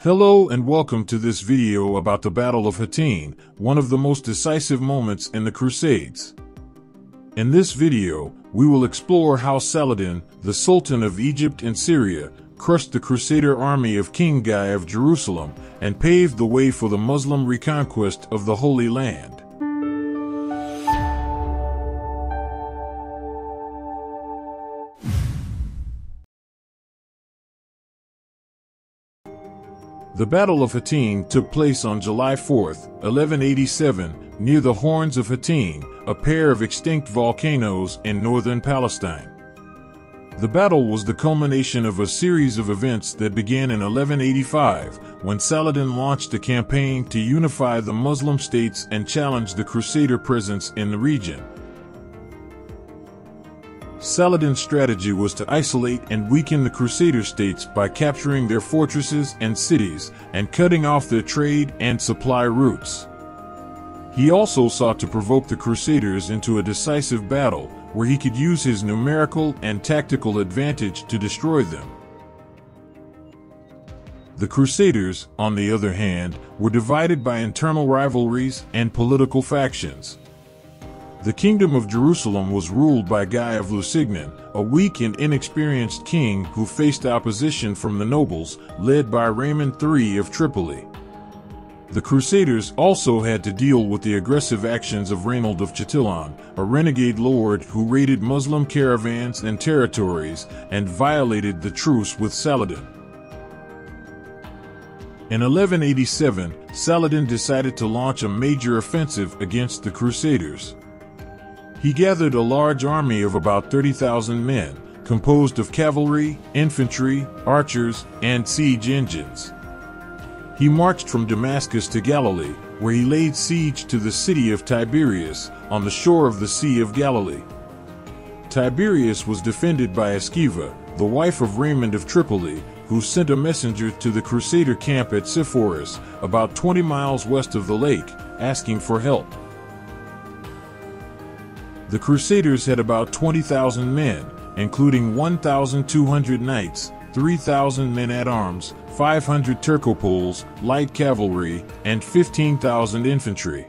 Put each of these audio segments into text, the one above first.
Hello and welcome to this video about the Battle of Hattin, one of the most decisive moments in the Crusades. In this video, we will explore how Saladin, the Sultan of Egypt and Syria, crushed the Crusader army of King Guy of Jerusalem and paved the way for the Muslim reconquest of the Holy Land. The Battle of Hattin took place on July 4, 1187, near the Horns of Hattin, a pair of extinct volcanoes in northern Palestine. The battle was the culmination of a series of events that began in 1185, when Saladin launched a campaign to unify the Muslim states and challenge the Crusader presence in the region. Saladin's strategy was to isolate and weaken the Crusader states by capturing their fortresses and cities and cutting off their trade and supply routes. He also sought to provoke the Crusaders into a decisive battle where he could use his numerical and tactical advantage to destroy them. The Crusaders, on the other hand, were divided by internal rivalries and political factions. The Kingdom of Jerusalem was ruled by Guy of Lusignan, a weak and inexperienced king who faced opposition from the nobles, led by Raymond III of Tripoli. The Crusaders also had to deal with the aggressive actions of Raymond of Chatillon, a renegade lord who raided Muslim caravans and territories and violated the truce with Saladin. In 1187, Saladin decided to launch a major offensive against the Crusaders. He gathered a large army of about 30,000 men, composed of cavalry, infantry, archers, and siege engines. He marched from Damascus to Galilee, where he laid siege to the city of Tiberias, on the shore of the Sea of Galilee. Tiberias was defended by Eschiva, the wife of Raymond of Tripoli, who sent a messenger to the Crusader camp at Sepphoris, about 20 miles west of the lake, asking for help. The Crusaders had about 20,000 men, including 1,200 knights, 3,000 men-at-arms, 500 Turcopoles, light cavalry, and 15,000 infantry.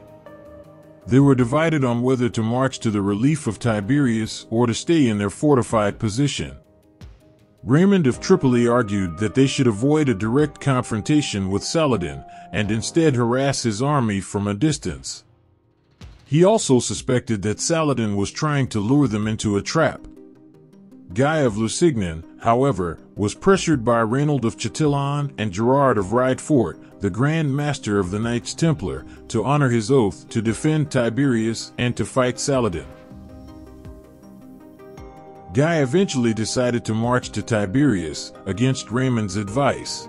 They were divided on whether to march to the relief of Tiberias or to stay in their fortified position. Raymond of Tripoli argued that they should avoid a direct confrontation with Saladin and instead harass his army from a distance. He also suspected that Saladin was trying to lure them into a trap. Guy of Lusignan, however, was pressured by Raymond of Chatillon and Gerard of Ridefort, the Grand Master of the Knights Templar, to honor his oath to defend Tiberias and to fight Saladin. Guy eventually decided to march to Tiberias, against Raymond's advice.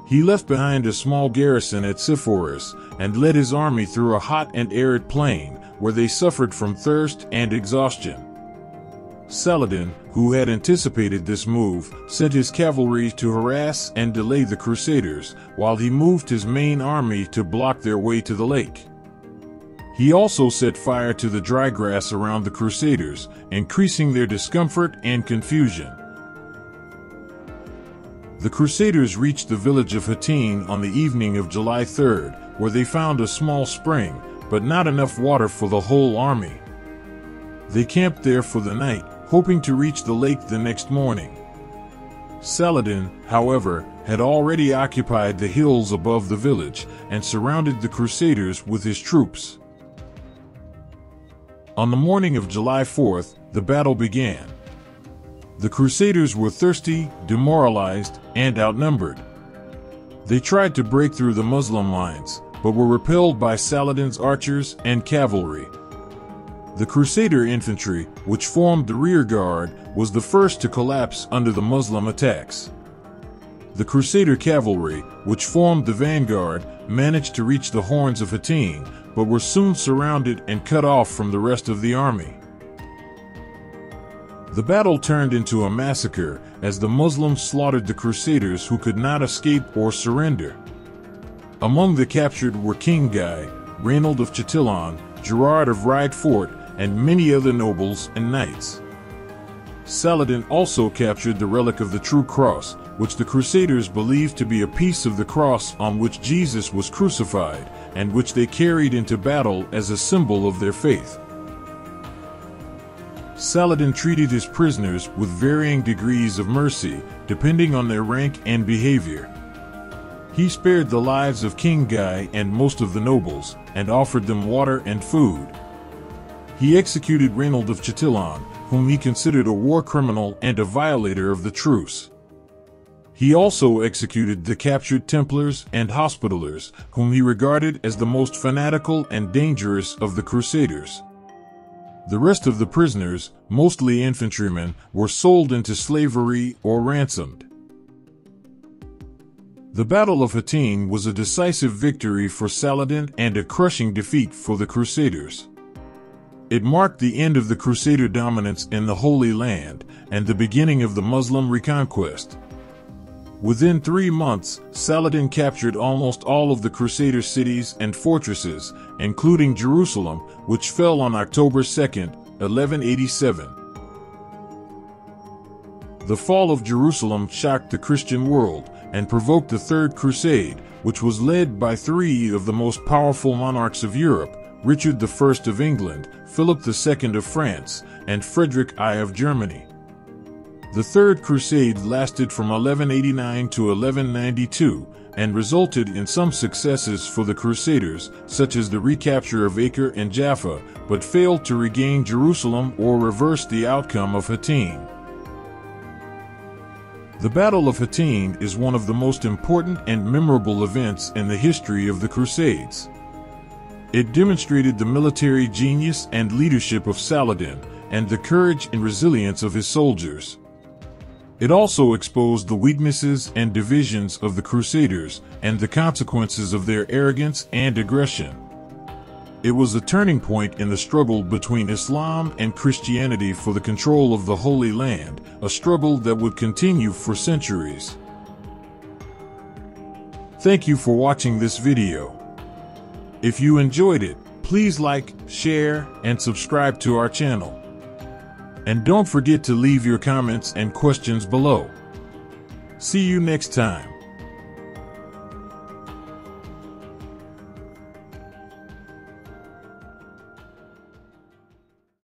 He left behind a small garrison at Sepphoris and led his army through a hot and arid plain where they suffered from thirst and exhaustion. Saladin, who had anticipated this move, sent his cavalry to harass and delay the Crusaders, while he moved his main army to block their way to the lake. He also set fire to the dry grass around the Crusaders, increasing their discomfort and confusion. The Crusaders reached the village of Hattin on the evening of July 3rd, where they found a small spring, but not enough water for the whole army. They camped there for the night, hoping to reach the lake the next morning. Saladin, however, had already occupied the hills above the village and surrounded the Crusaders with his troops. On the morning of July 4th, the battle began. The Crusaders were thirsty, demoralized, and outnumbered. They tried to break through the Muslim lines, but were repelled by Saladin's archers and cavalry. The Crusader infantry, which formed the rear guard, was the first to collapse under the Muslim attacks. The Crusader cavalry, which formed the vanguard, managed to reach the Horns of Hattin, but were soon surrounded and cut off from the rest of the army. The battle turned into a massacre as the Muslims slaughtered the Crusaders who could not escape or surrender. Among the captured were King Guy, Raymond of Chatillon, Gerard of Ridefort, and many other nobles and knights. Saladin also captured the relic of the True Cross, which the Crusaders believed to be a piece of the cross on which Jesus was crucified, and which they carried into battle as a symbol of their faith. Saladin treated his prisoners with varying degrees of mercy, depending on their rank and behavior. He spared the lives of King Guy and most of the nobles, and offered them water and food. He executed Raymond of Chatillon, whom he considered a war criminal and a violator of the truce. He also executed the captured Templars and Hospitallers, whom he regarded as the most fanatical and dangerous of the Crusaders. The rest of the prisoners, mostly infantrymen, were sold into slavery or ransomed. The Battle of Hattin was a decisive victory for Saladin and a crushing defeat for the Crusaders. It marked the end of the Crusader dominance in the Holy Land and the beginning of the Muslim reconquest. Within 3 months, Saladin captured almost all of the Crusader cities and fortresses, including Jerusalem, which fell on October 2, 1187. The fall of Jerusalem shocked the Christian world and provoked the Third Crusade, which was led by 3 of the most powerful monarchs of Europe: Richard I of England, Philip II of France, and Frederick I of Germany. The Third Crusade lasted from 1189 to 1192 and resulted in some successes for the Crusaders, such as the recapture of Acre and Jaffa, but failed to regain Jerusalem or reverse the outcome of Hattin. The Battle of Hattin is one of the most important and memorable events in the history of the Crusades. It demonstrated the military genius and leadership of Saladin and the courage and resilience of his soldiers. It also exposed the weaknesses and divisions of the Crusaders and the consequences of their arrogance and aggression. It was a turning point in the struggle between Islam and Christianity for the control of the Holy Land, a struggle that would continue for centuries. Thank you for watching this video. If you enjoyed it, please like, share, and subscribe to our channel. And don't forget to leave your comments and questions below. See you next time.